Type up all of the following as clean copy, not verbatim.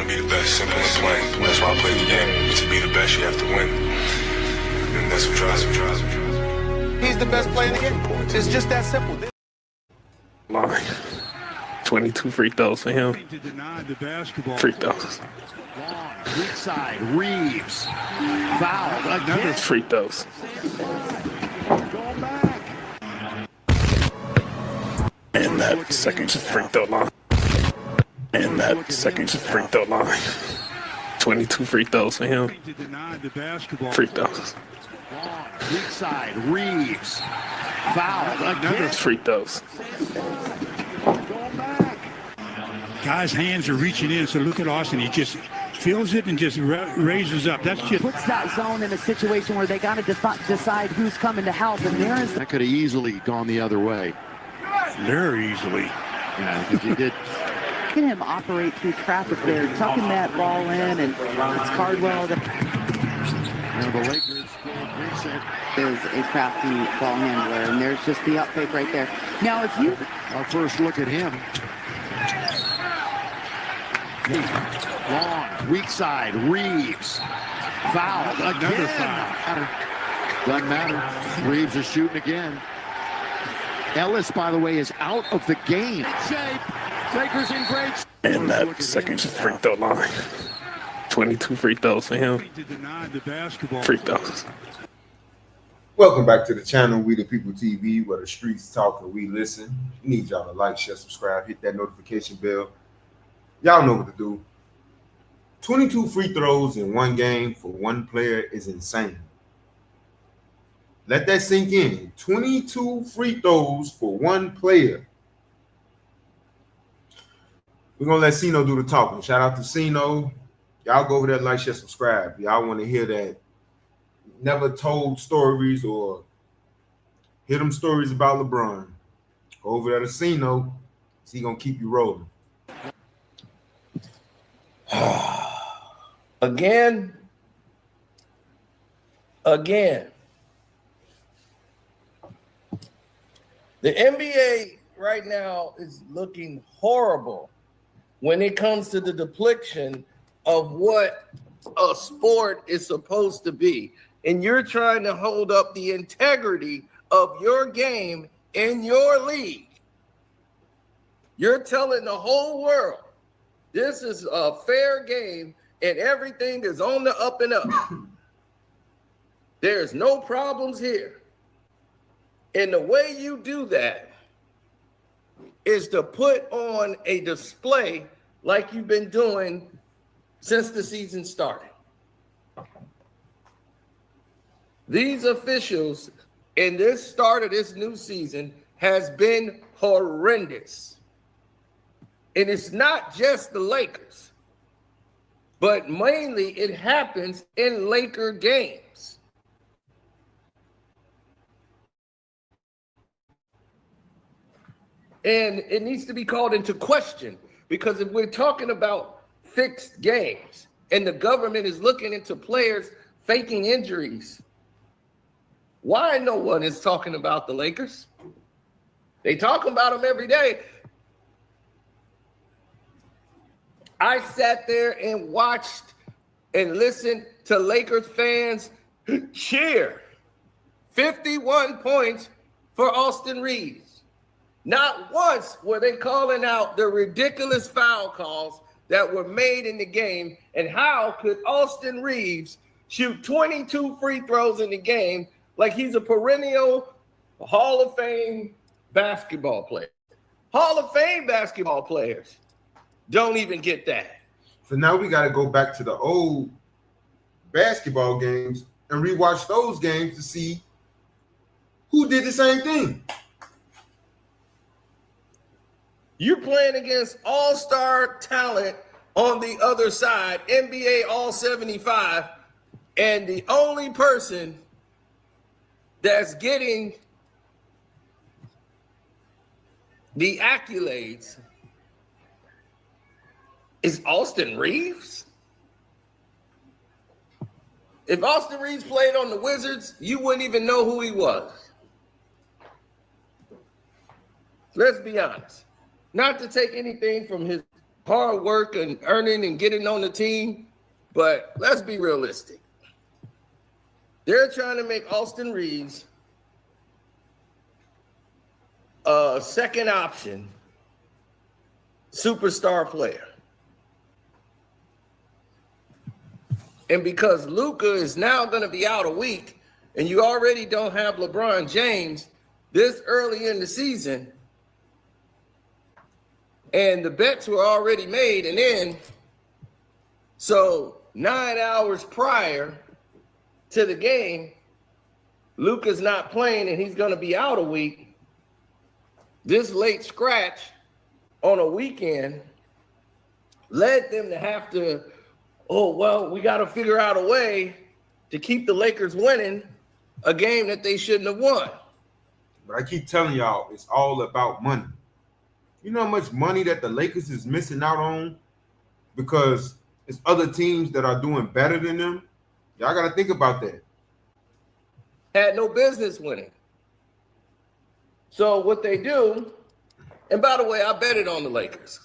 be the best. Simple and plain. That's why I play the game. To be the best, you have to win. And that's what drives me. He's the best player in the game. It's just that simple. Line. 22 free throws for him. Free throws. Weak side, Reaves. Foul. Another free throws. And that second free throw line. And that second free throw line. 22 free throws for him. Free throws. Weak side, Reaves. Foul. Another free throws. Guy's hands are reaching in, so look at Austin. He just feels it and just raises up. That's just puts that zone in a situation where they got to decide who's coming to help. And there's that could have easily gone the other way. Very easily. Yeah, because he did. Look at him operate through traffic there, tucking that ball in, and it's Cardwell. Now the Lakers is a crafty ball handler, and there's just the up fake right there. Now, if you our first look at him. Long, weak side, Reaves. Foul. Another foul. Doesn't matter. Reaves is shooting again. Ellis, by the way, is out of the game. Lakers in great. And that second free throw line. 22 free throws for him. Free throws. Welcome back to the channel, We the People TV, where the streets talk and we listen. We need y'all to like, share, subscribe, hit that notification bell. Y'all know what to do. 22 free throws in one game for one player is insane. Let that sink in. 22 free throws for one player. We're going to let Sino do the talking. Shout out to Sino. Y'all go over there, like, share, subscribe. Y'all want to hear that never told stories or hear them stories about LeBron. Go over there to Sino. He's going to keep you rolling. Again. The NBA right now is looking horrible when it comes to the depiction of what a sport is supposed to be. And you're trying to hold up the integrity of your game in your league. You're telling the whole world this is a fair game and everything is on the up and up. There's no problems here. And the way you do that is to put on a display like you've been doing since the season started. These officials in this start of this new season has been horrendous. And it's not just the Lakers, but mainly it happens in Laker games. And it needs to be called into question, because if we're talking about fixed games and the government is looking into players faking injuries, why no one is talking about the Lakers? They talk about them every day. I sat there and watched and listened to Lakers fans cheer 51 points for Austin Reaves. Not once were they calling out the ridiculous foul calls that were made in the game, and how could Austin Reaves shoot 22 free throws in the game like he's a perennial Hall of Fame basketball player. Hall of Fame basketball players don't even get that. So now we got to go back to the old basketball games and rewatch those games to see who did the same thing. You're playing against all-star talent on the other side, NBA All-75, and the only person that's getting the accolades is Austin Reaves. If Austin Reaves played on the Wizards, you wouldn't even know who he was. Let's be honest. Not to take anything from his hard work and earning and getting on the team, but let's be realistic. They're trying to make Austin Reaves a second option superstar player. And because Luka is now going to be out a week and you already don't have LeBron James this early in the season, and the bets were already made and in, so 9 hours prior to the game, Luka's not playing and he's going to be out a week. This late scratch on a weekend led them to have to, oh, well, we got to figure out a way to keep the Lakers winning a game that they shouldn't have won. But I keep telling y'all, it's all about money. You know how much money that the Lakers is missing out on because it's other teams that are doing better than them? Y'all got to think about that. Had no business winning. So what they do, and by the way, I betted on the Lakers.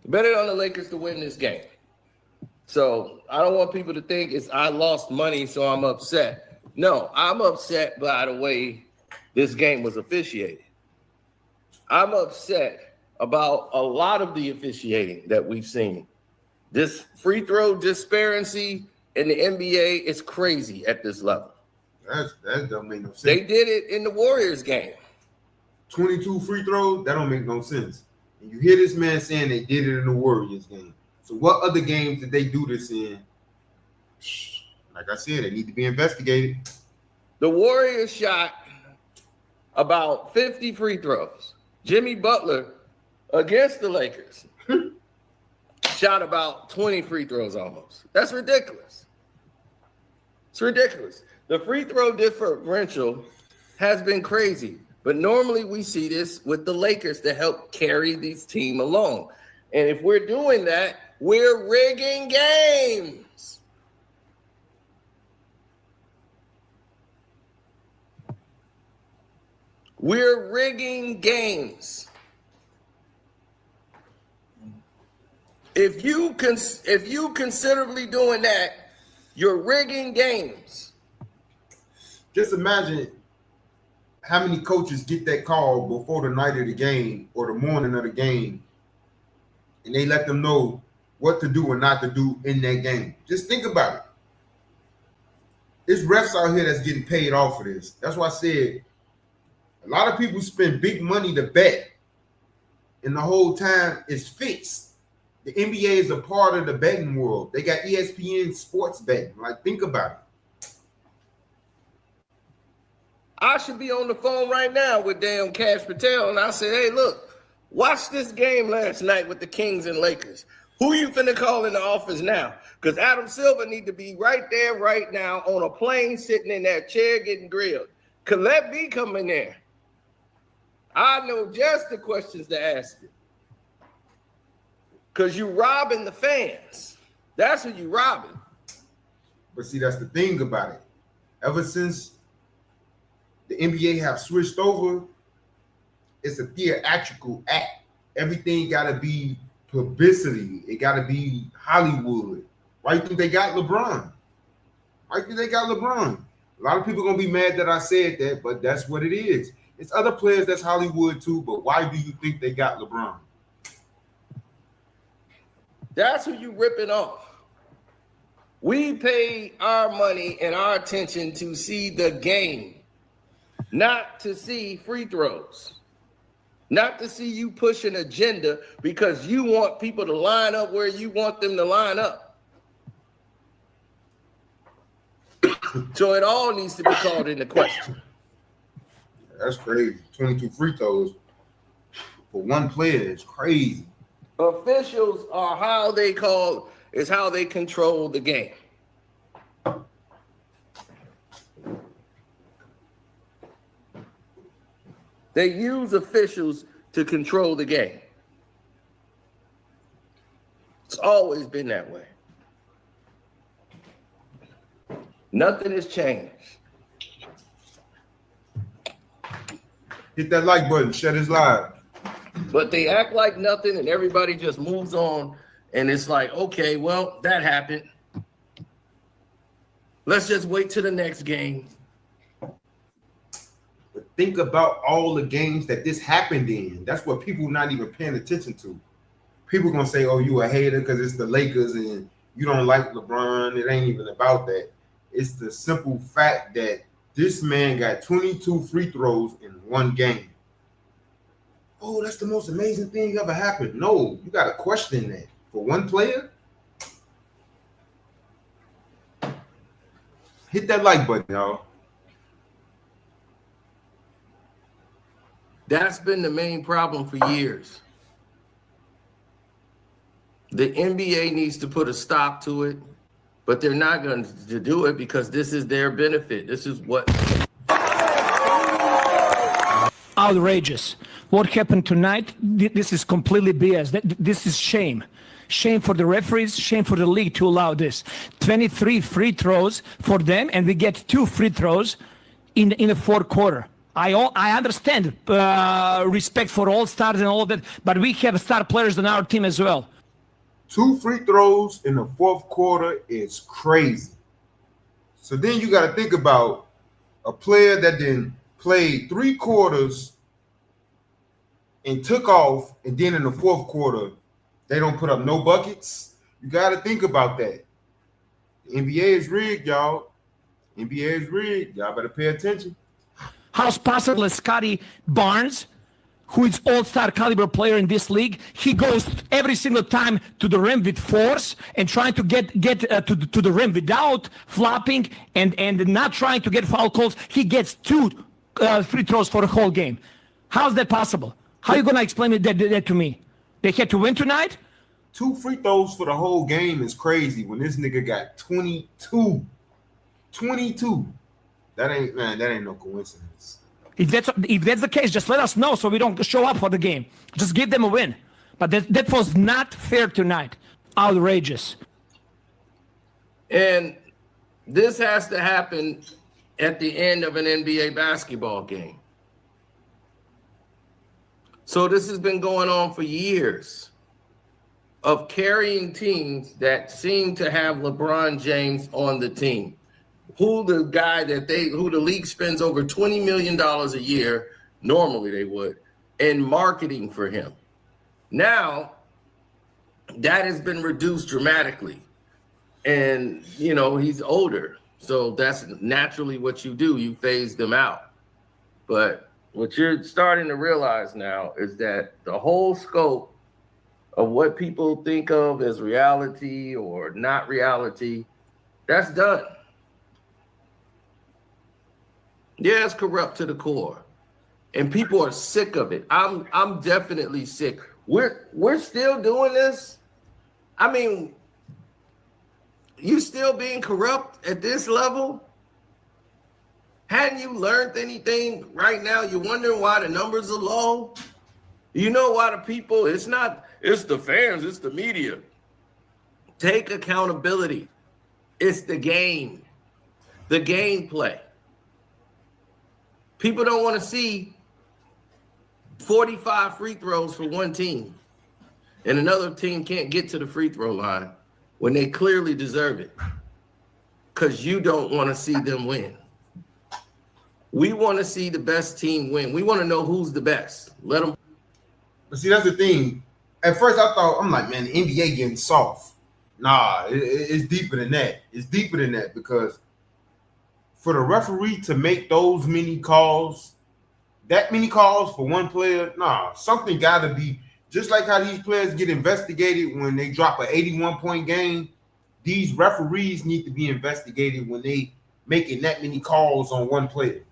Betted on the Lakers to win this game. So I don't want people to think I lost money, so I'm upset. No, I'm upset by the way this game was officiated. I'm upset about a lot of the officiating that we've seen. This free throw disparity in the NBA is crazy at this level. That don't make no sense. They did it in the Warriors game. 22 free throws, that don't make no sense. And you hear this man saying they did it in the Warriors game. So what other games did they do this in? Like I said, they need to be investigated. The Warriors shot about 50 free throws. Jimmy Butler against the Lakers shot about 20 free throws almost. That's ridiculous. It's ridiculous. The free throw differential has been crazy, but normally we see this with the Lakers to help carry this team along. And if we're doing that, we're rigging games. We're rigging games. If you considerably doing that, you're rigging games. Just imagine how many coaches get that call before the night of the game or the morning of the game, and they let them know what to do and not to do in that game. Just think about it. There's refs out here that's getting paid off for this. That's why I said a lot of people spend big money to bet, and the whole time it's fixed. The NBA is a part of the betting world. They got ESPN sports betting. Like, think about it. I should be on the phone right now with damn Cash Patel, and I say, hey, look, watch this game last night with the Kings and Lakers. Who you finna call in the office now? Because Adam Silver need to be right there right now on a plane sitting in that chair getting grilled. Colette B come in there. I know just the questions to ask you. Because you robbing the fans. That's who you robbing. But see, that's the thing about it. Ever since the NBA have switched over, it's a theatrical act. Everything got to be publicity. It got to be Hollywood. Why you think they got LeBron? Why you think they got LeBron? A lot of people going to be mad that I said that, but that's what it is. It's other players that's Hollywood too, but why do you think they got LeBron? That's who you ripping off. We pay our money and our attention to see the game, not to see free throws, not to see you push an agenda because you want people to line up where you want them to line up. So it all needs to be called into question. That's crazy. 22 free throws for one player is crazy. Officials are how they control the game. They use officials to control the game. It's always been that way. Nothing has changed. Hit that like button. Share this live. But they act like nothing and everybody just moves on. And it's like, okay, well, that happened. Let's just wait till the next game. But think about all the games that this happened in. That's what people not even paying attention to. People gonna say, "Oh, you a hater because it's the Lakers and you don't like LeBron." It ain't even about that. It's the simple fact that this man got 22 free throws in one game. Oh, that's the most amazing thing ever happened. No, you got to question that. For one player, hit that like button, y'all. That's been the main problem for years. The NBA needs to put a stop to it, but they're not going to do it because this is their benefit. This is what... Outrageous. What happened tonight, this is completely BS. This is shame. Shame for the referees, shame for the league to allow this. 23 free throws for them, and we get 2 free throws in the fourth quarter. I understand respect for all stars and all of that, but we have star players on our team as well. 2 free throws in the fourth quarter is crazy. So then you got to think about a player that then played 3 quarters and took off, and then in the fourth quarter, they don't put up no buckets. You got to think about that. The NBA is rigged, y'all. NBA is rigged. Y'all better pay attention. How's possible Scotty Barnes, who is all-star caliber player in this league, he goes every single time to the rim with force and trying to get to the rim without flopping and not trying to get foul calls. He gets 2 free throws for the whole game. How's that possible? How are you going to explain that to me? They had to win tonight? 2 free throws for the whole game is crazy when this nigga got 22. 22. That ain't no coincidence. If that's the case, just let us know so we don't show up for the game. Just give them a win. But that was not fair tonight. Outrageous. And this has to happen at the end of an NBA basketball game. So this has been going on for years of carrying teams that seem to have LeBron James on the team. Who the league spends over $20 million a year, normally they would, in marketing for him. Now, that has been reduced dramatically. And, he's older. So that's naturally what you do. You phase them out. But what you're starting to realize now is that the whole scope of what people think of as reality or not reality, that's done. Yeah, it's corrupt to the core. And people are sick of it. I'm definitely sick. We're still doing this. I mean, you still being corrupt at this level? Hadn't you learned anything right now? You're wondering why the numbers are low? You know why the people, it's the fans, it's the media. Take accountability. It's the game, the gameplay. People don't want to see 45 free throws for one team and another team can't get to the free throw line when they clearly deserve it because you don't want to see them win. We want to see the best team win. We want to know who's the best. Let them. But see, that's the thing. At first, I'm like, man, the NBA getting soft. Nah, it's deeper than that. It's deeper than that because for the referee to make those many calls, that many calls for one player, nah, something got to be, just like how these players get investigated when they drop an 81-point game, these referees need to be investigated when they making that many calls on one player.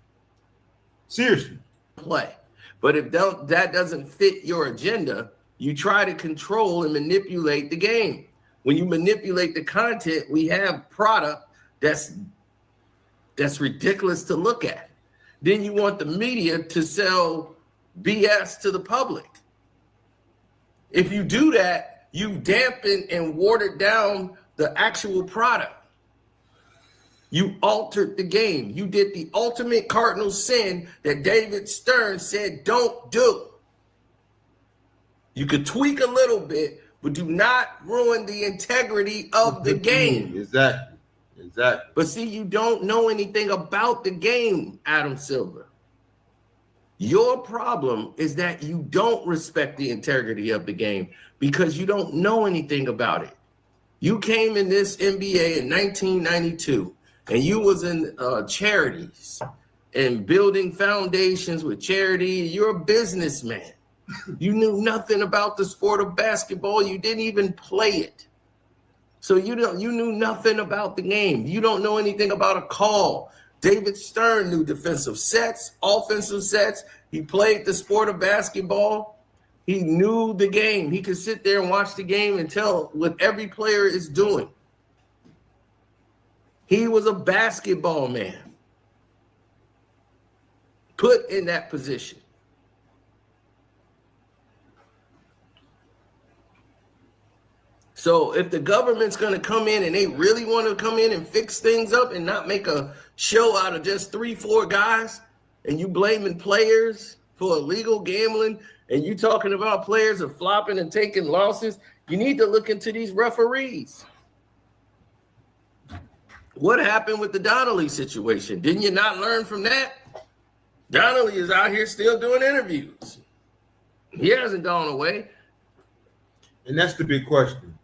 Seriously. Play. But if that doesn't fit your agenda, you try to control and manipulate the game. When you manipulate the content, we have product that's ridiculous to look at. Then you want the media to sell BS to the public. If you do that, you've dampened and watered down the actual product. You altered the game. You did the ultimate cardinal sin that David Stern said don't do. You could tweak a little bit, but do not ruin the integrity of the game. Exactly. But see, you don't know anything about the game, Adam Silver. Your problem is that you don't respect the integrity of the game because you don't know anything about it. You came in this NBA in 1992, and you was in charities and building foundations with charity. You're a businessman. You knew nothing about the sport of basketball. You didn't even play it. So you knew nothing about the game. You don't know anything about a call. David Stern knew defensive sets, offensive sets. He played the sport of basketball. He knew the game. He could sit there and watch the game and tell what every player is doing. He was a basketball man, put in that position. So if the government's going to come in and they really want to come in and fix things up and not make a show out of just 3-4 guys, and you blaming players for illegal gambling, and you talking about players are flopping and taking losses, you need to look into these referees. What happened with the Donnelly situation? Didn't you not learn from that? Donnelly is out here still doing interviews. He hasn't gone away. And that's the big question.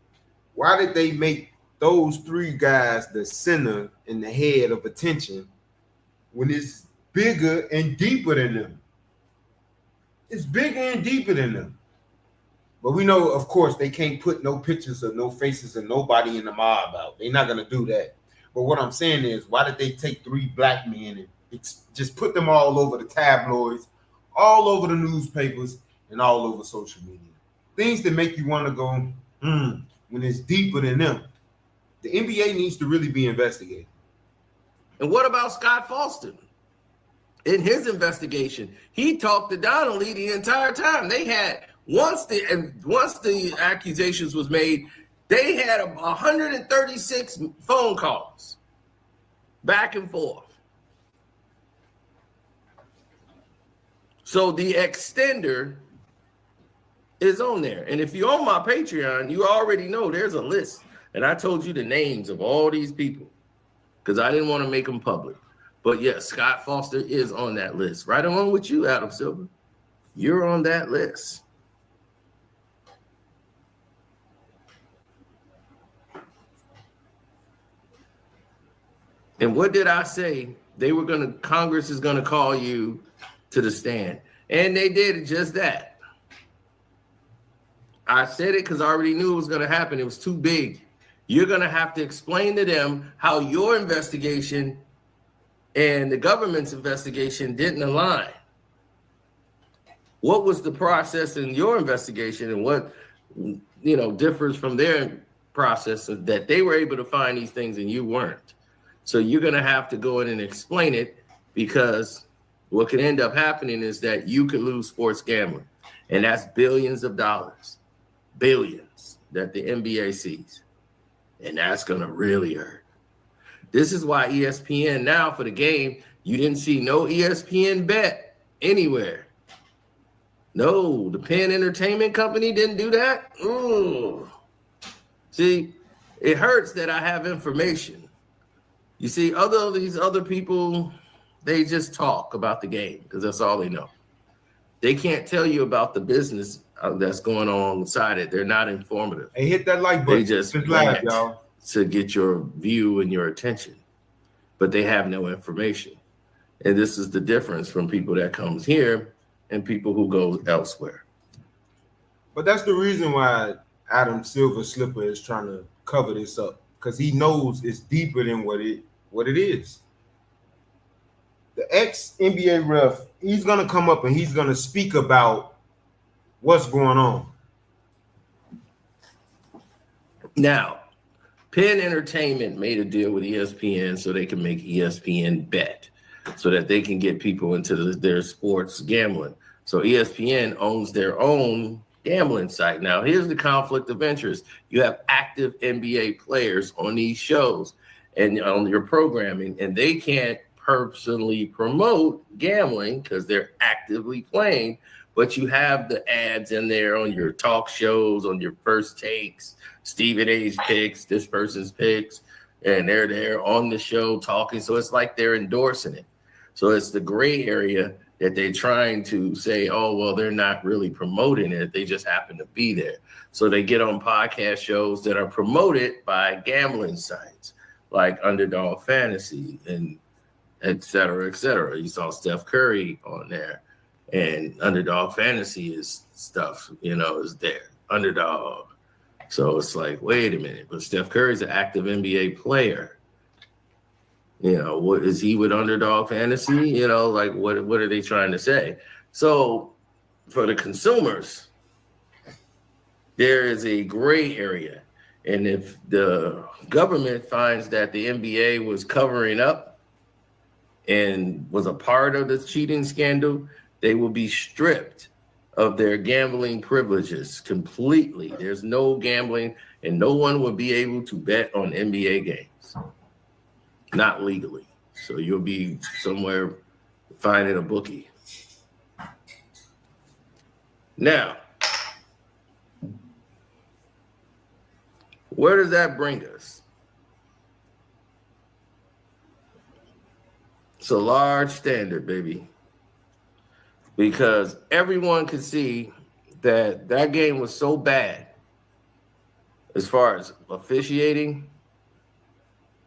Why did they make those 3 guys the center and the head of attention when it's bigger and deeper than them? It's bigger and deeper than them. But we know, of course, they can't put no pictures or no faces of nobody in the mob out. They're not going to do that. But what I'm saying is, why did they take 3 black men and just put them all over the tabloids, all over the newspapers, and all over social media? Things that make you want to go, when it's deeper than them. The NBA needs to really be investigated. And what about Scott Foster? In his investigation, he talked to Donnelly the entire time. They had, once the accusations was made, they had 136 phone calls back and forth. So the extender is on there. And if you're on my Patreon, you already know there's a list. And I told you the names of all these people because I didn't want to make them public. But yes, Scott Foster is on that list. Right along with you, Adam Silver. You're on that list. And what did I say? Congress is going to call you to the stand. And they did just that. I said it because I already knew it was going to happen. It was too big. You're going to have to explain to them how your investigation and the government's investigation didn't align. What was the process in your investigation and what, differs from their process that they were able to find these things and you weren't? So you're going to have to go in and explain it because what could end up happening is that you could lose sports gambling. And that's billions of dollars. Billions that the NBA sees. And that's going to really hurt. This is why ESPN now for the game, you didn't see no ESPN bet anywhere. No, the Penn Entertainment Company didn't do that. Ooh. See, it hurts that I have information. You see, these other people, they just talk about the game because that's all they know. They can't tell you about the business that's going on inside it. They're not informative. Hey, hit that like button. They just live, y'all, to get your view and your attention, but they have no information. And this is the difference from people that comes here and people who go elsewhere. But that's the reason why Adam Silver Slipper is trying to cover this up, because he knows it's deeper than what it is. The ex-NBA ref, he's going to come up and he's going to speak about what's going on. Now, Penn Entertainment made a deal with ESPN so they can make ESPN bet so that they can get people into their sports gambling. So ESPN owns their own gambling site. Now, here's the conflict of interest. You have active NBA players on these shows and on your programming, and they can't personally promote gambling because they're actively playing, but you have the ads in there on your talk shows, on your first takes, Stephen A's picks, this person's picks, and they're there on the show talking. So it's like they're endorsing it. So it's the gray area that they're trying to say, oh, well, they're not really promoting it. They just happen to be there. So they get on podcast shows that are promoted by gambling sites like Underdog Fantasy and et cetera, et cetera. You saw Steph Curry on there, and Underdog Fantasy is stuff, is there. Underdog. So it's like, wait a minute, but Steph Curry's an active NBA player. What is he with Underdog Fantasy? Like what are they trying to say? So for the consumers, there is a gray area. And if the government finds that the NBA was covering up and was a part of the cheating scandal, they will be stripped of their gambling privileges completely. There's no gambling, and no one will be able to bet on NBA games. Not legally. So you'll be somewhere finding a bookie. Now, where does that bring us? It's a large standard, baby. Because everyone could see that game was so bad as far as officiating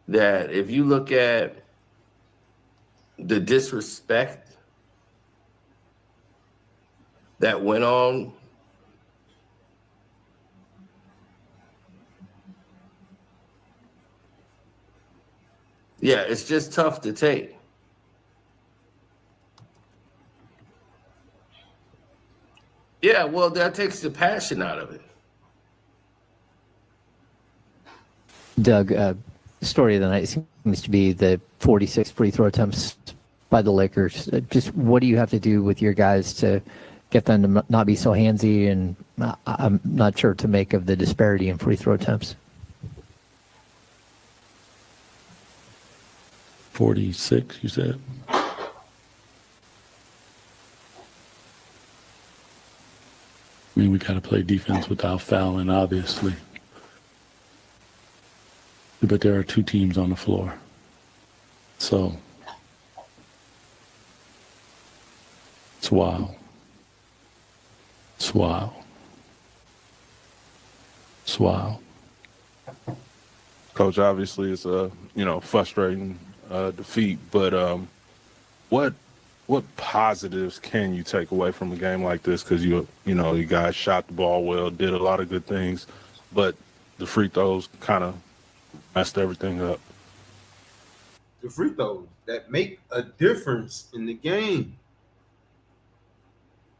that if you look at the disrespect that went on, yeah, it's just tough to take. Yeah, well, that takes the passion out of it. Doug, story of the night seems to be the 46 free throw attempts by the Lakers. Just what do you have to do with your guys to get them to not be so handsy? And I'm not sure to make of the disparity in free throw attempts. 46, you said? I mean, we got to play defense without fouling, obviously. But there are two teams on the floor. So it's wild. It's wild. It's wild. Coach, obviously it's a frustrating defeat, but what positives can you take away from a game like this? Because you guys shot the ball well, did a lot of good things, but the free throws kind of messed everything up. The free throws that make a difference in the game.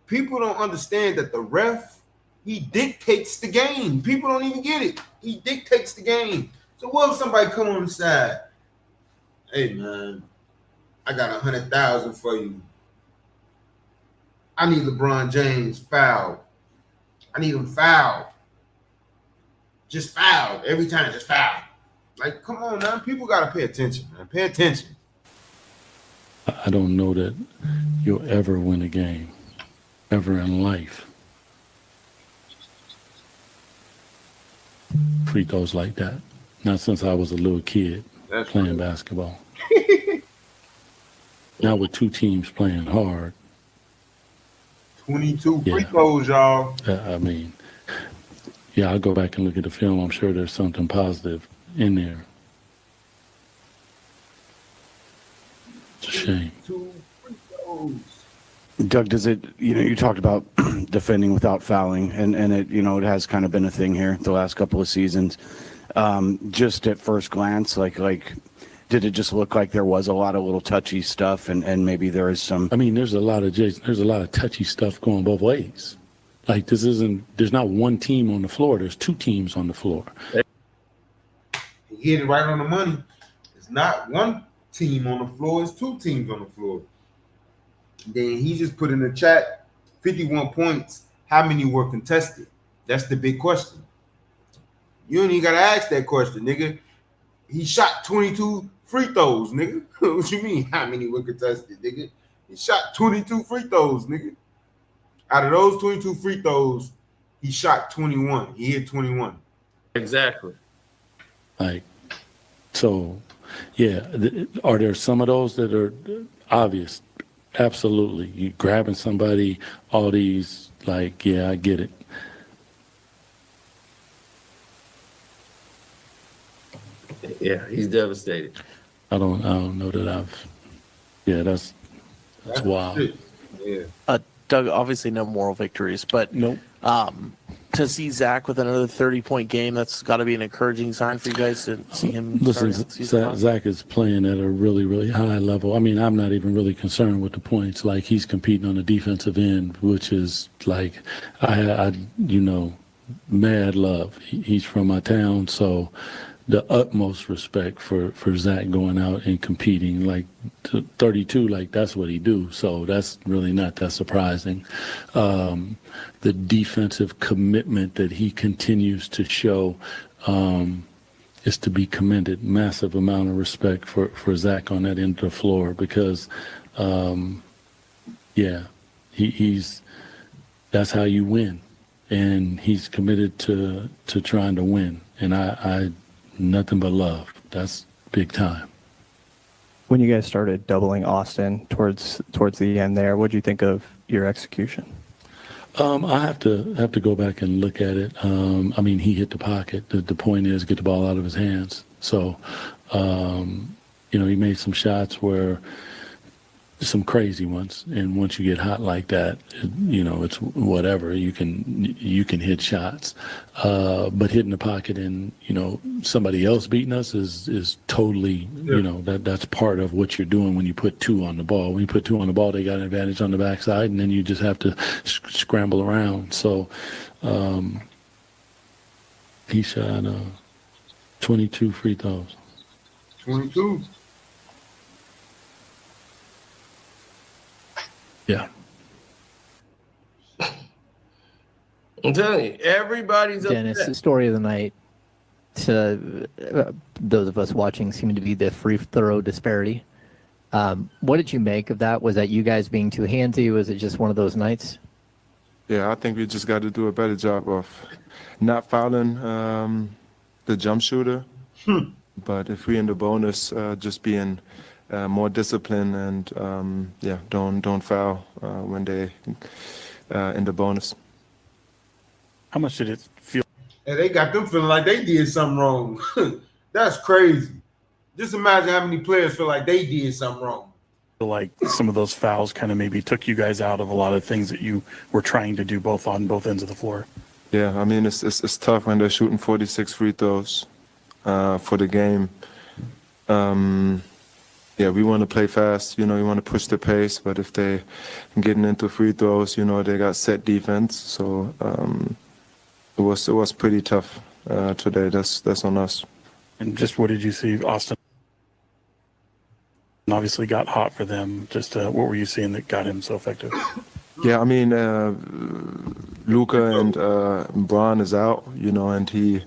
People don't understand that the ref, he dictates the game. People don't even get it. He dictates the game. So what if somebody come on the side? Hey man, I got 100,000 for you. I need LeBron James fouled. I need him fouled. Just fouled every time. Just fouled. Like, come on, man. People gotta pay attention, man. Pay attention. I don't know that you'll ever win a game, ever in life. Free throws like that. Not since I was a little kid playing basketball. Now with two teams playing hard. 22 free throws, y'all. I mean, yeah, I'll go back and look at the film. I'm sure there's something positive in there. It's a shame. 2 free throws. Doug, does it, you talked about defending without fouling, and it, it has kind of been a thing here the last couple of seasons. Just at first glance, like, did it just look like there was a lot of little touchy stuff, and maybe there is some? I mean, there's a lot of touchy stuff going both ways. Like there's not one team on the floor. There's two teams on the floor. He hit it right on the money. It's not one team on the floor. It's two teams on the floor. Then he just put in the chat 51 points. How many were contested? That's the big question. You ain't even got to ask that question, nigga. He shot 22 free throws, nigga. What you mean? How many were contested, nigga? He shot 22 free throws, nigga. Out of those 22 free throws, he shot 21. He hit 21. Exactly. Like, so, yeah. Are there some of those that are obvious? Absolutely. You grabbing somebody, all these, like, yeah, I get it. Yeah, he's devastated. I don't know that that's wild. Yeah. Doug, obviously no moral victories, but nope. To see Zach with another 30-point game, that's got to be an encouraging sign for you guys to see him. Listen, Zach is playing at a really, really high level. I mean, I'm not even really concerned with the points. Like, he's competing on the defensive end, which is like, I mad love. He's from my town, so the utmost respect for Zach going out and competing. Like 32, like that's what he do. So that's really not that surprising. The defensive commitment that he continues to show is to be commended. Massive amount of respect for Zach on that end of the floor because, he's that's how you win, and he's committed to trying to win. And I nothing but love. That's big time. When you guys started doubling Austin towards the end there, what do you think of your execution? I have to go back and look at it. I mean, he hit the pocket. The point is get the ball out of his hands. So, he made some shots where some crazy ones, and once you get hot like that, it's whatever. You can hit shots, but hitting the pocket and somebody else beating us is totally that's part of what you're doing when you put two on the ball. When you put two on the ball, they got an advantage on the backside, and then you just have to scramble around. So he shot 22 free throws. 22. Yeah. I'm telling you, everybody's Dennis, upset. the story of the night to those of us watching seemed to be the free throw disparity. What did you make of that? Was that you guys being too handsy? Was it just one of those nights? Yeah, I think we just got to do a better job of not fouling the jump shooter. But if we in the bonus, just being more disciplined and don't foul when they in the bonus. How much did it feel? And they got them feeling like they did something wrong. That's crazy. Just imagine how many players feel like they did something wrong. Like some of those fouls kind of maybe took you guys out of a lot of things that you were trying to do on both ends of the floor. Yeah, I mean it's tough when they're shooting 46 free throws for the game. We want to play fast, we want to push the pace, but if they getting into free throws, they got set defense. So it was pretty tough today. That's on us. And just what did you see, Austin? Obviously got hot for them. Just what were you seeing that got him so effective? Yeah, I mean, Luka and Bron is out, and he's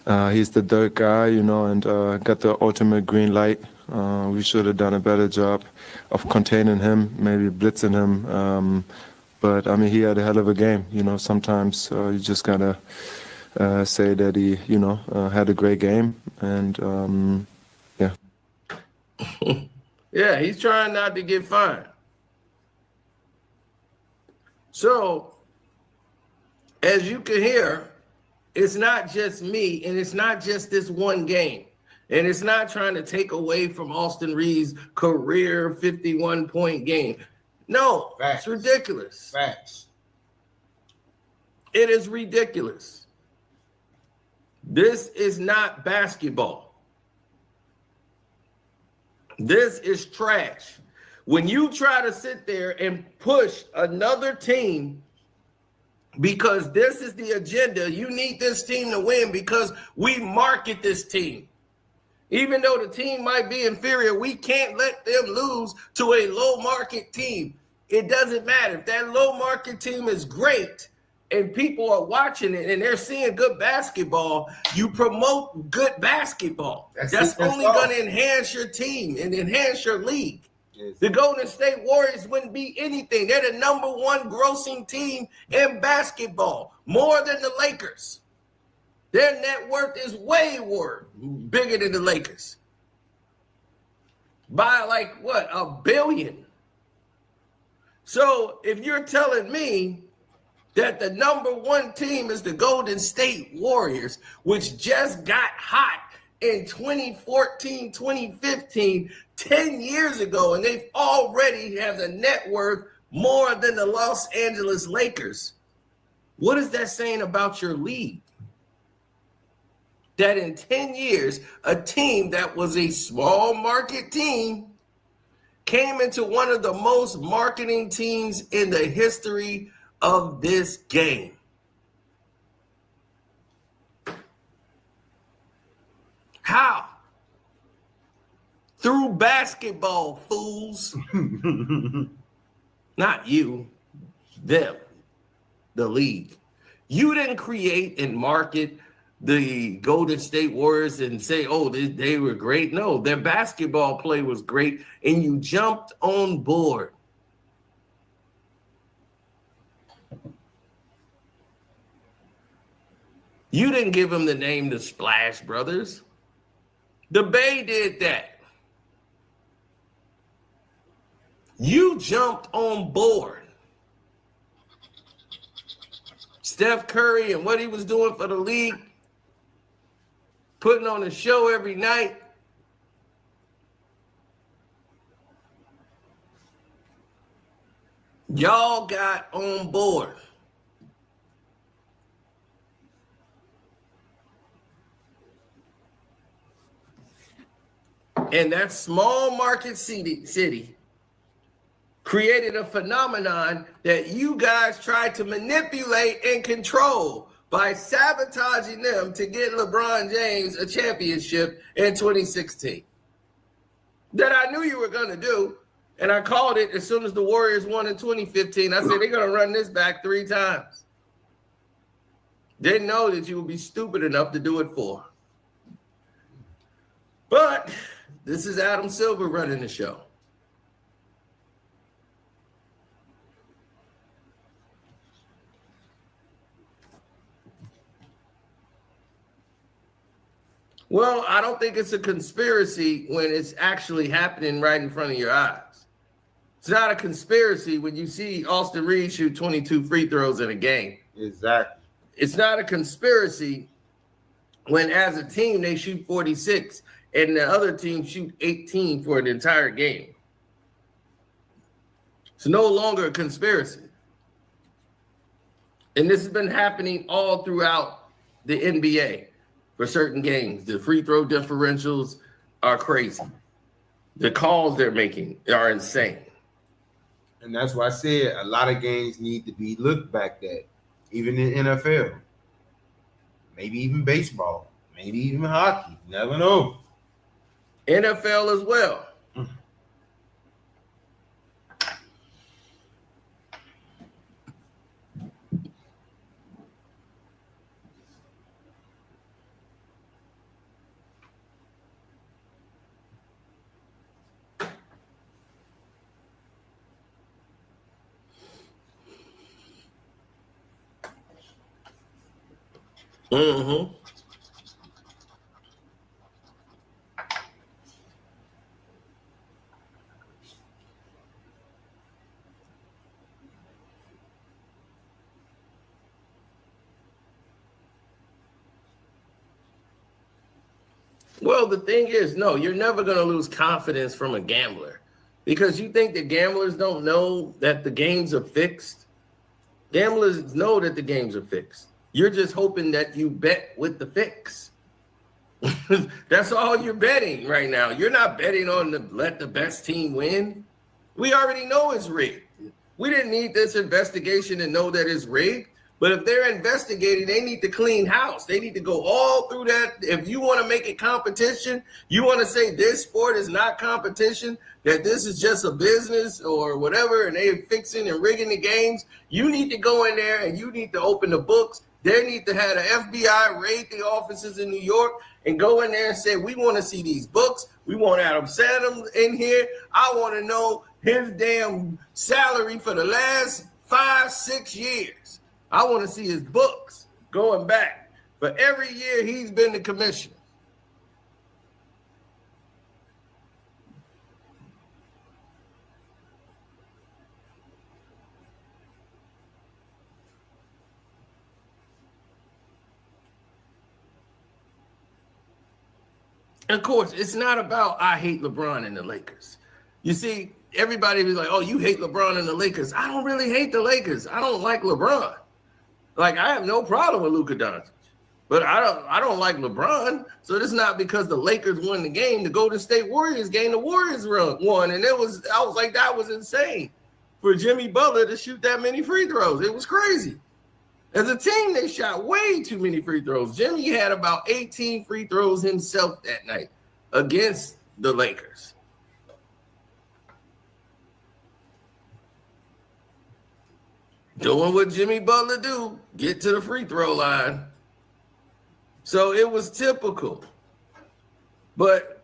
the third guy, and got the ultimate green light. We should have done a better job of containing him, maybe blitzing him. But, I mean, he had a hell of a game. Sometimes you just got to say that he, had a great game. And, yeah. Yeah, he's trying not to get fined. So, as you can hear, it's not just me, and it's not just this one game. And it's not trying to take away from Austin Reaves' career 51-point game. No, Facts. It's ridiculous. Facts. It is ridiculous. This is not basketball. This is trash. When you try to sit there and push another team because this is the agenda, you need this team to win because we market this team. Even though the team might be inferior, we can't let them lose to a low market team. It doesn't matter. If that low market team is great and people are watching it and they're seeing good basketball, you promote good basketball. That's only going to enhance your team and enhance your league. The Golden State Warriors wouldn't be anything. They're the number one grossing team in basketball, more than the Lakers. Their net worth is way bigger than the Lakers. By like what, $1 billion. So if you're telling me that the number one team is the Golden State Warriors, which just got hot in 2014, 2015, 10 years ago, and they've already have the net worth more than the Los Angeles Lakers. What is that saying about your league? That in 10 years, a team that was a small market team came into one of the most marketing teams in the history of this game. How? Through basketball, fools. Not you, them, the league. You didn't create and market the Golden State Warriors and say, oh, they were great. No, their basketball play was great, and you jumped on board. You didn't give them the name the Splash Brothers. The Bay did that. You jumped on board. Steph Curry and what he was doing for the league, putting on a show every night. Y'all got on board. And that small market city created a phenomenon that you guys tried to manipulate and control by sabotaging them to get LeBron James a championship in 2016. That I knew you were going to do, and I called it as soon as the Warriors won in 2015. I said, they're going to run this back 3 times. Didn't know that you would be stupid enough to do it 4. But this is Adam Silver running the show. Well, I don't think it's a conspiracy when it's actually happening right in front of your eyes. It's not a conspiracy when you see Austin Reaves shoot 22 free throws in a game. Exactly. It's not a conspiracy when, as a team, they shoot 46 and the other team shoot 18 for an entire game. It's no longer a conspiracy. And this has been happening all throughout the NBA. For certain games, the free throw differentials are crazy. The calls they're making are insane. And that's why I said a lot of games need to be looked back at, even in NFL, maybe even baseball, maybe even hockey. Never know. NFL as well. Mm-hmm. Well, the thing is, no, you're never going to lose confidence from a gambler because you think that gamblers don't know that the games are fixed. Gamblers know that the games are fixed. You're just hoping that you bet with the fix. That's all you're betting right now. You're not betting on let the best team win. We already know it's rigged. We didn't need this investigation to know that it's rigged. But if they're investigating, they need to clean house. They need to go all through that. If you want to make it competition, you want to say this sport is not competition, that this is just a business or whatever, and they're fixing and rigging the games, you need to go in there and you need to open the books They need to have the FBI raid the offices in New York and go in there and say, we want to see these books. We want Adam Sandler in here. I want to know his damn salary for the last 5-6 years. I want to see his books going back. For every year he's been the commissioner. And of course, it's not about I hate LeBron and the Lakers. You see, everybody be like, oh, you hate LeBron and the Lakers. I don't really hate the Lakers. I don't like LeBron. Like, I have no problem with Luka Doncic. But I don't like LeBron. So it's not because the Lakers won the game. The Golden State Warriors game, the Warriors won. And I was like, that was insane for Jimmy Butler to shoot that many free throws. It was crazy. As a team, they shot way too many free throws. Jimmy had about 18 free throws himself that night against the Lakers. Doing what Jimmy Butler do, get to the free throw line. So it was typical. But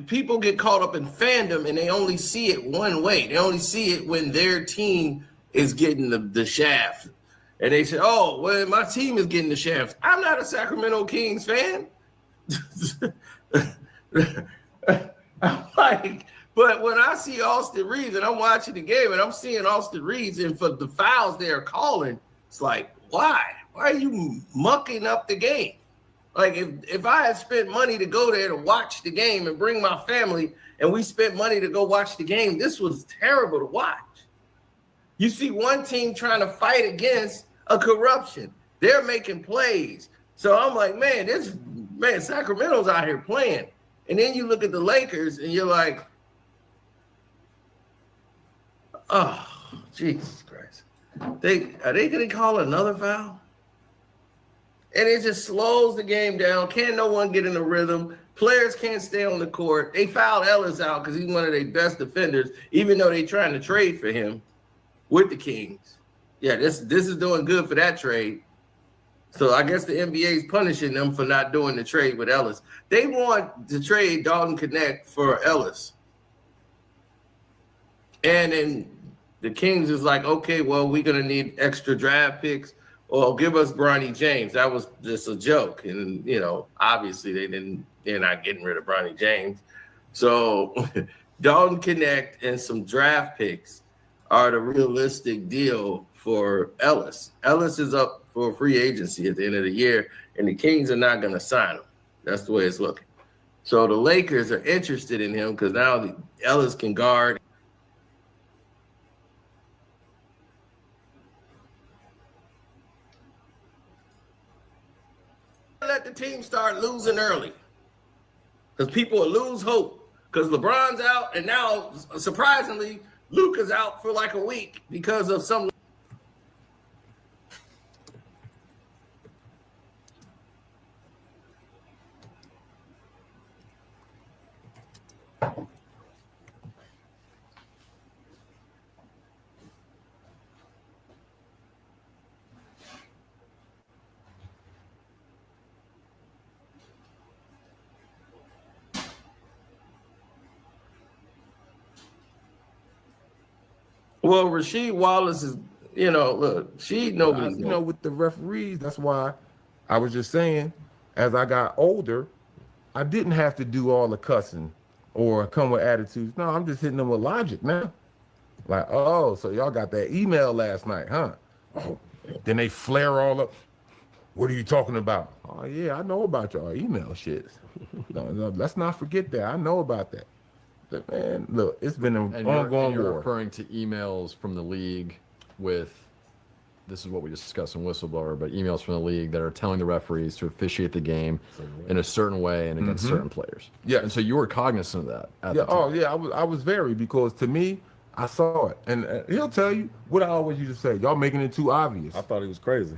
people get caught up in fandom and they only see it one way. They only see it when their team is getting the shaft. And they say, oh, well, my team is getting the shaft. I'm not a Sacramento Kings fan. I'm like, but when I see Austin Reaves and I'm watching the game and I'm seeing Austin Reaves and for the fouls they're calling, it's like, why? Why are you mucking up the game? Like if I had spent money to go there to watch the game and bring my family and we spent money to go watch the game, this was terrible to watch. You see one team trying to fight against a corruption. They're making plays. So I'm like, man, Sacramento's out here playing. And then you look at the Lakers and you're like, oh, Jesus Christ. Are they going to call another foul? And it just slows the game down. Can't no one get in the rhythm. Players can't stay on the court. They fouled Ellis out because he's one of their best defenders, even though they're trying to trade for him with the Kings. Yeah, this is doing good for that trade. So I guess the NBA is punishing them for not doing the trade with Ellis. They want to trade Dalton Connect for Ellis. And then the Kings is like, okay, well, we're going to need extra draft picks or give us Bronny James. That was just a joke. And, obviously they're not getting rid of Bronny James. So Dalton Connect and some draft picks are the realistic deal for Ellis. Ellis is up for free agency at the end of the year, and the Kings are not going to sign him. That's the way it's looking. So the Lakers are interested in him because now Ellis can guard. Let the team start losing early because people will lose hope because LeBron's out, and now, surprisingly, Luka's out for like a week because of some. Well, Rasheed Wallace is, look, nobody. With the referees, that's why I was just saying, as I got older, I didn't have to do all the cussing or come with attitudes. No, I'm just hitting them with logic now. Like, oh, so y'all got that email last night, huh? Oh, then they flare all up. What are you talking about? Oh, yeah, I know about y'all email shit. No, let's not forget that. I know about that. But man, look, it's been an ongoing you're war. Referring to emails from the league with, this is what we discussed in Whistleblower, but emails from the league that are telling the referees to officiate the game in a certain way and against certain players. Yeah. And so you were cognizant of that at the time. Oh, yeah, I was very, because to me, I saw it. And he'll tell you what I always used to say. Y'all making it too obvious. I thought he was crazy.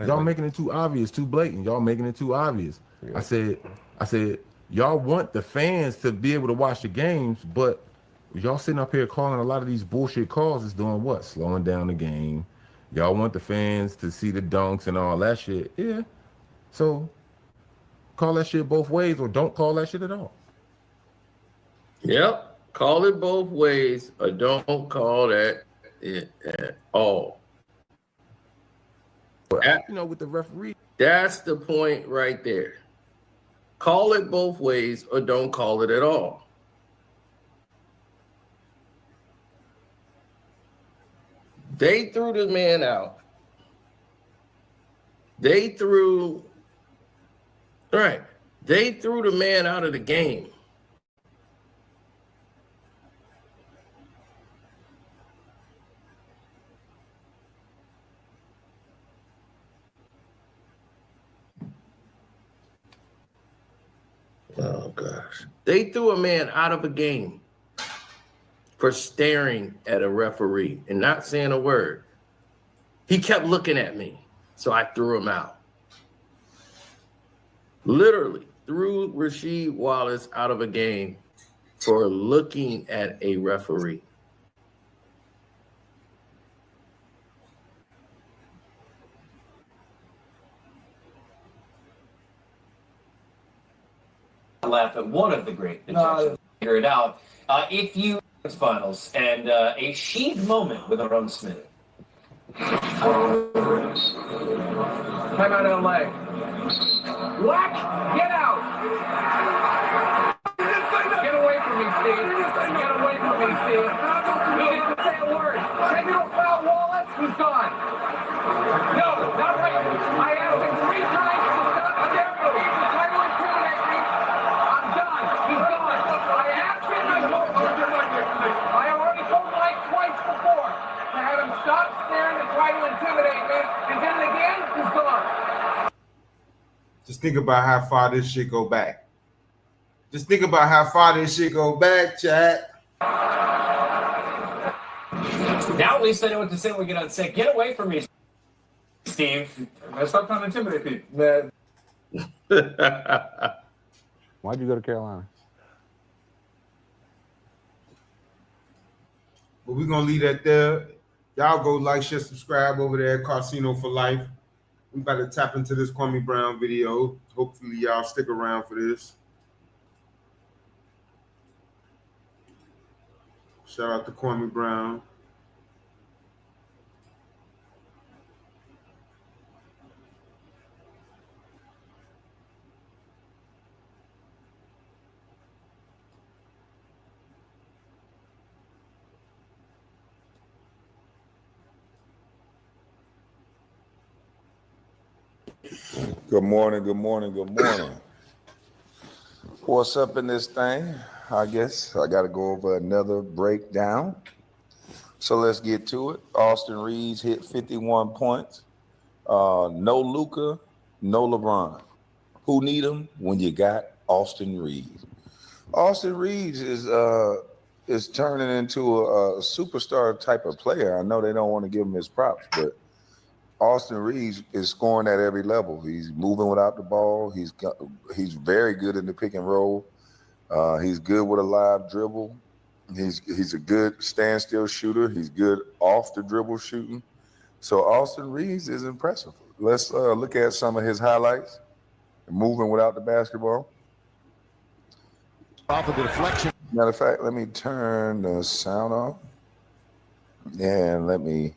Y'all making it too obvious, too blatant. Y'all making it too obvious. Yeah. I said, y'all want the fans to be able to watch the games, but y'all sitting up here calling a lot of these bullshit calls is doing what? Slowing down the game, Y'all want the fans to see the dunks and all that shit. Yeah. So call that shit both ways or don't call that shit at all. Yep. Call it both ways or don't call that it at all. But, with the referee. That's the point right there. Call it both ways or don't call it at all. They threw the man out. They threw the man out of the game. Oh, gosh. They threw a man out of a game for staring at a referee and not saying a word. He kept looking at me, so I threw him out. Literally threw Rasheed Wallace out of a game for looking at a referee. Laugh at one of the great Egyptians. Figure it out. If you finals and a Sheed moment with Aaron Smith. Time out LA. Black, get out! Get away from me, Steve. Get away from me, Steve. He didn't say a word. Maybe you'll foul Wallace. He's gone. No, not right. I asked him 3 times to stop the tempo. Try to intimidate me. I'm done. He's gone. I asked him. I already told Mike twice before to have him stop staring and try to intimidate me, and then again, he's gone. Just think about how far this shit go back. Just think about how far this shit go back, chat. Now at least I know what to say when we get on set. Get away from me, Steve. Stop trying to intimidate people. Why'd you go to Carolina? But we're gonna leave that there. Y'all go like, share, subscribe over there at Casino for Life. We about to tap into this Kwame Brown video. Hopefully y'all stick around for this. Shout out to Kwame Brown. Good morning, good morning, good morning. What's up in this thing? I guess I got to go over another breakdown. So let's get to it. Austin Reaves hit 51 points. No Luka, no LeBron. Who need them when you got Austin Reaves? Austin Reaves is turning into a superstar type of player. I know they don't want to give him his props, but Austin Reaves is scoring at every level. He's moving without the ball. He's very good in the pick and roll. He's good with a live dribble. He's a good standstill shooter. He's good off the dribble shooting. So Austin Reaves is impressive. Let's look at some of his highlights. Moving without the basketball. Off of the deflection. Matter of fact, let me turn the sound off. And let me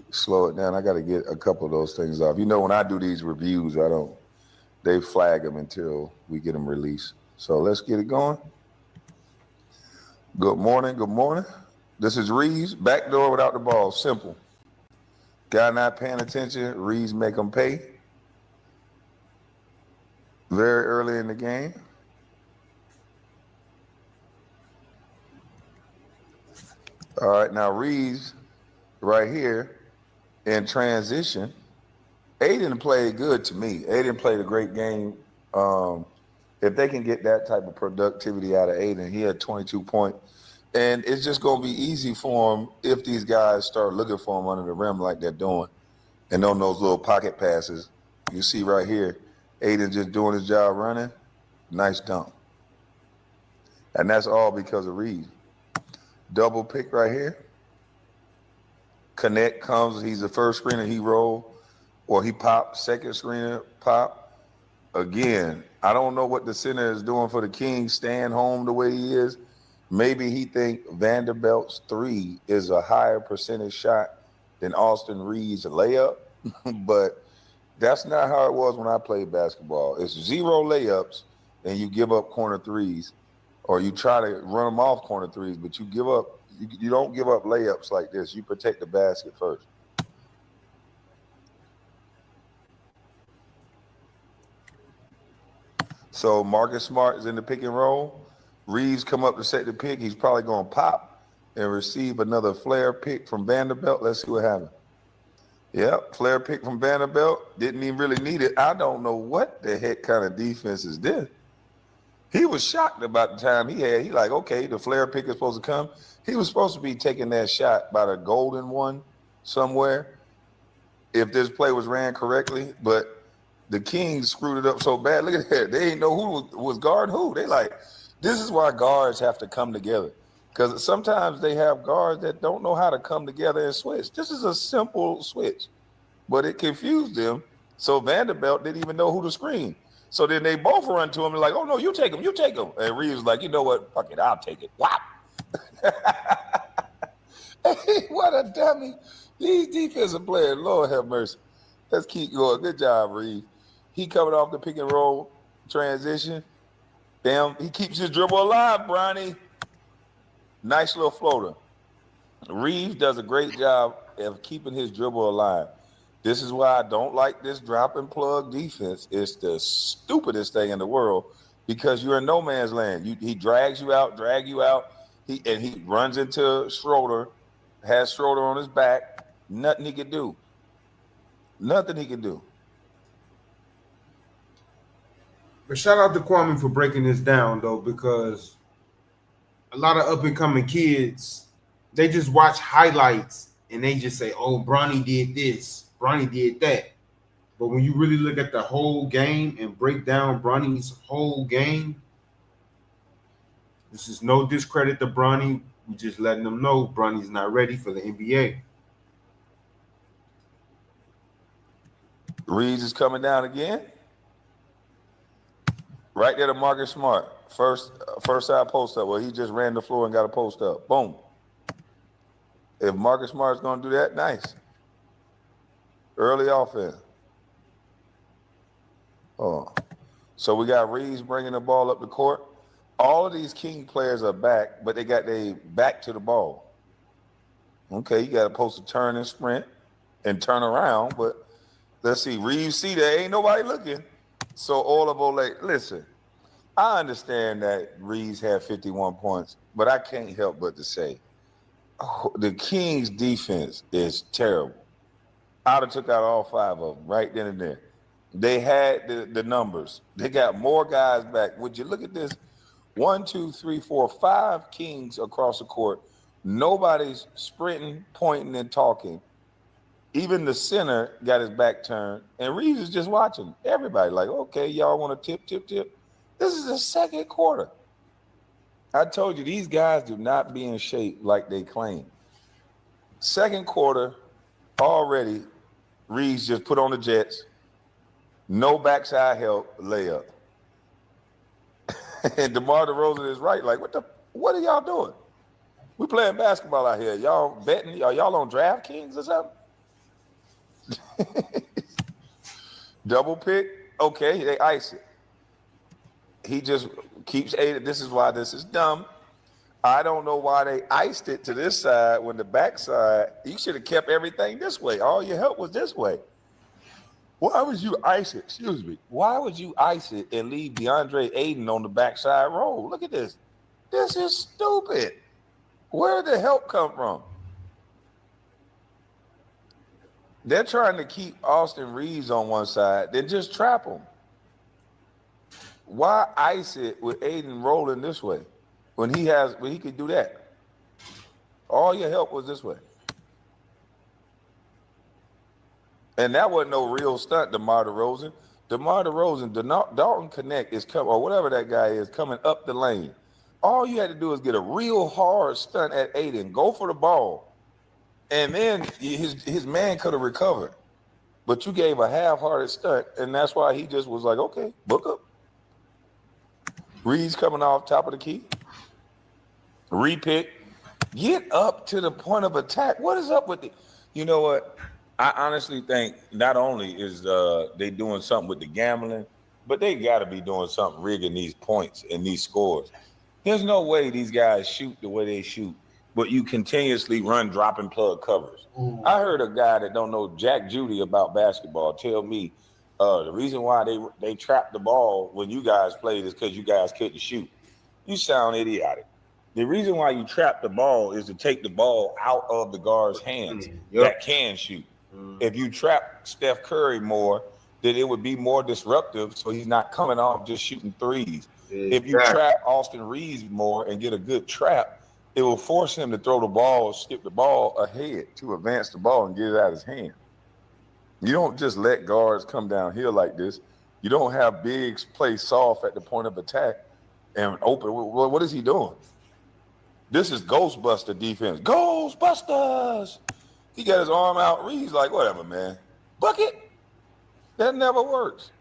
slow it down. I got to get a couple of those things off. You know, when I do these reviews, they flag them until we get them released. So let's get it going. Good morning, good morning. This is Reaves, backdoor without the ball, simple. Guy not paying attention, Reaves make him pay. Very early in the game. All right, now Reaves right here in transition. Aiden played good to me. Aiden played a great game. If they can get that type of productivity out of Aiden, he had 22 points. And it's just going to be easy for him if these guys start looking for him under the rim like they're doing. And on those little pocket passes, you see right here, Aiden just doing his job running. Nice dunk. And that's all because of Reaves. Double pick right here. Connect comes, he's the first screener, he roll, or he pop, second screener, pop. Again, I don't know what the center is doing for the Kings, staying home the way he is. Maybe he think Vanderbilt's 3 is a higher percentage shot than Austin Reaves' layup, but that's not how it was when I played basketball. It's 0 layups and you give up corner threes, or you try to run them off corner threes, but you don't give up layups like this. You protect the basket first. So Marcus Smart is in the pick and roll. Reaves come up to set the pick. He's probably going to pop and receive another flare pick from Vanderbilt. Let's see what happens. Yep, flare pick from Vanderbilt. Didn't even really need it. I don't know what the heck kind of defense is this. He was shocked about the time he had. He like, okay, the flare pick is supposed to come. He was supposed to be taking that shot by the golden one somewhere if this play was ran correctly, but the Kings screwed it up so bad. Look at that. They didn't know who was guard who. They like, this is why guards have to come together. Because sometimes they have guards that don't know how to come together and switch. This is a simple switch, but it confused them. So Vanderbilt didn't even know who to screen. So then they both run to him and like, oh, no, you take him, you take him. And Reaves was like, you know what? Fuck it, I'll take it. Whop. Hey, what a dummy. These defensive players, Lord have mercy. Let's keep going. Good job, Reaves. He coming off the pick and roll transition. Damn, he keeps his dribble alive, Bronny. Nice little floater. Reaves does a great job of keeping his dribble alive. This is why I don't like this drop and plug defense. It's the stupidest thing in the world because you're in no man's land. He drags you out, he runs into Schroeder, has Schroeder on his back. Nothing he can do. Nothing he can do. But shout out to Kwame for breaking this down, though, because a lot of up-and-coming kids, they just watch highlights and they just say, oh, Bronny did this, Bronny did that. But when you really look at the whole game and break down Bronny's whole game, this is no discredit to Bronny. We just letting them know Bronny's not ready for the NBA. Reaves is coming down again. Right there to Marcus Smart. First side post up. Well, he just ran the floor and got a post up. Boom. If Marcus Smart's going to do that, nice. Early offense. Oh. So we got Reaves bringing the ball up the court. All of these King players are back, but they got their back to the ball. Okay, you got to post a turn and sprint and turn around, but let's see. Reaves see that ain't nobody looking. So all of Olay, listen, I understand that Reaves had 51 points, but I can't help but to say the Kings defense is terrible. I'd have took out all 5 of them right then and there. They had the numbers. They got more guys back. Would you look at this? 1, 2, 3, 4, 5 Kings across the court. Nobody's sprinting, pointing, and talking. Even the center got his back turned, and Reaves is just watching. Everybody like, okay, y'all want to tip. This is the second quarter. I told you, these guys do not be in shape like they claim. Second quarter, already, Reaves just put on the Jets. No backside help, layup. And DeMar DeRozan is right. Like, what are y'all doing? We playing basketball out here. Y'all betting? Are y'all on DraftKings or something? Double pick. Okay, they ice it. He just keeps aiding. This is why this is dumb. I don't know why they iced it to this side when the backside, you should have kept everything this way. All your help was this way. Why would you ice it? Excuse me. Why would you ice it and leave DeAndre Ayton on the backside roll? Look at this. This is stupid. Where did the help come from? They're trying to keep Austin Reaves on one side. Then just trap him. Why ice it with Ayton rolling this way when he could do that? All your help was this way. And that wasn't no real stunt, DeMar DeRozan. DeMar DeRozan, Dalton Connect is coming, or whatever that guy is, coming up the lane. All you had to do is get a real hard stunt at Ayton. Go for the ball. And then his man could have recovered. But you gave a half-hearted stunt, and that's why he just was like, okay, book up. Reaves coming off top of the key. Repick. Get up to the point of attack. What is up with it? You know what? I honestly think not only is they doing something with the gambling, but they got to be doing something rigging these points and these scores. There's no way these guys shoot the way they shoot, but you continuously run drop and plug covers. I heard a guy that don't know Jack Judy about basketball tell me the reason why they trapped the ball when you guys played is because you guys couldn't shoot. You sound idiotic. The reason why you trap the ball is to take the ball out of the guard's hands that can shoot. If you trap Steph Curry more, then it would be more disruptive, so he's not coming off just shooting threes. If you trap Austin Reaves more and get a good trap, it will force him to throw the ball, skip the ball ahead to advance the ball and get it out of his hand. You don't just let guards come downhill like this. You don't have bigs play soft at the point of attack and open. What is he doing? This is Ghostbuster defense. Ghostbusters! He got his arm out. Reaves like, whatever, man. Bucket? That never works.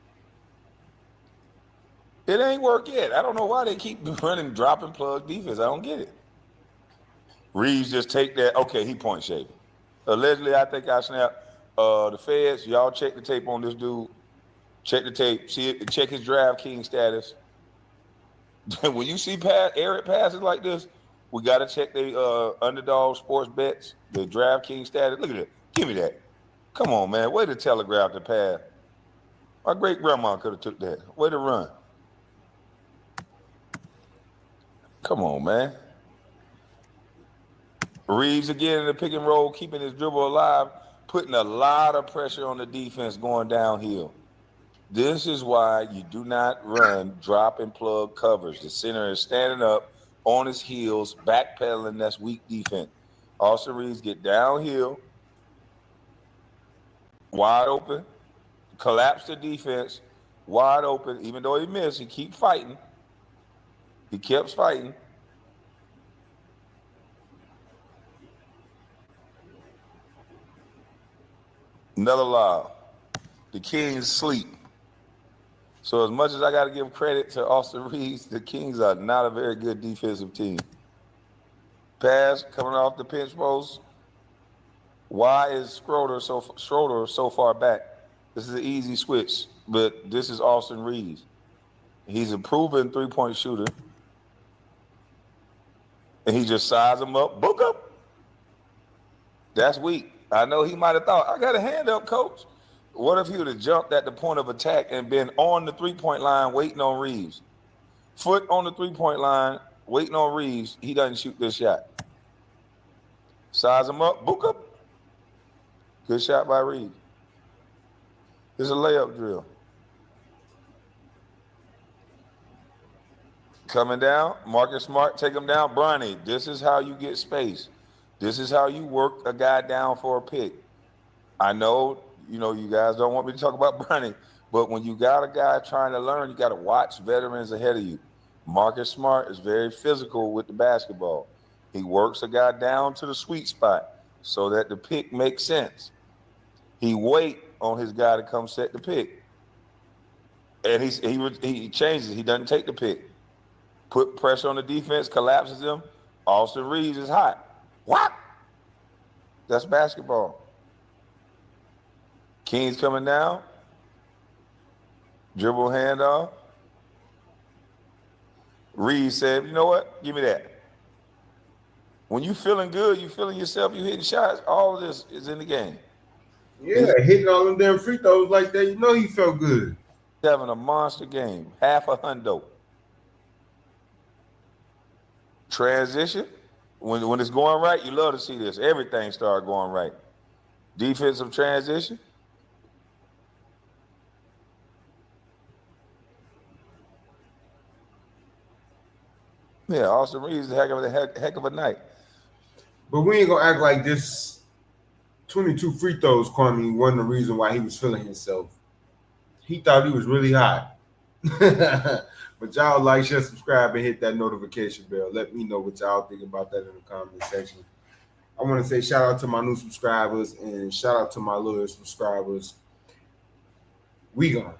It ain't worked yet. I don't know why they keep running drop and plug defense. I don't get it. Reaves just take that. Okay, he point shaving. Allegedly, I think I snapped. The feds, y'all check the tape on this dude. Check the tape. See it. Check his DraftKings status. When you see Eric passes like this, we got to check the underdog sports bets, the DraftKings status. Look at it. Give me that. Come on, man. Way to telegraph the pass. My great grandma could have took that. Way to run. Come on, man. Reaves again in the pick and roll, keeping his dribble alive, putting a lot of pressure on the defense going downhill. This is why you do not run drop and plug covers. The center is standing up on his heels, backpedaling. That's weak defense. Austin Reaves get downhill, wide open, collapse the defense, wide open. Even though he missed, he keep fighting. He kept fighting. Another lob. The Kings sleep. So as much as I got to give credit to Austin Reaves, the Kings are not a very good defensive team. Pass coming off the pinch post. Why is Schroeder so far back? This is an easy switch, but this is Austin Reaves. He's a proven three-point shooter. And he just sized him up. Book up. That's weak. I know he might have thought, I got a hand up, coach. What if he would have jumped at the point of attack and been on the three-point line waiting on Reaves? Foot on the three-point line, waiting on Reaves. He doesn't shoot this shot. Size him up, book up. Good shot by Reaves. This is a layup drill. Coming down, Marcus Smart, take him down. Bronny, this is how you get space. This is how you work a guy down for a pick. I know, you guys don't want me to talk about Bronny, but when you got a guy trying to learn, you got to watch veterans ahead of you. Marcus Smart is very physical with the basketball. He works a guy down to the sweet spot so that the pick makes sense. He wait on his guy to come set the pick. And he changes. He doesn't take the pick. Put pressure on the defense, collapses him. Austin Reaves is hot. What? That's basketball. Kings coming down. Dribble handoff. Reaves said, you know what? Give me that. When you feeling good, you feeling yourself, you hitting shots, all of this is in the game. Yeah, hitting all them damn free throws like that, he felt good. Having a monster game. Half a hundo. Transition. When it's going right, you love to see this. Everything start going right. Defensive transition. Yeah, Austin Reaves is a heck of a night. But we ain't gonna act like this 22 free throws, Kwame, wasn't the reason why he was feeling himself. He thought he was really hot. But y'all like, share, subscribe, and hit that notification bell. Let me know what y'all think about that in the comment section. I want to say shout out to my new subscribers and shout out to my loyal subscribers. We gone.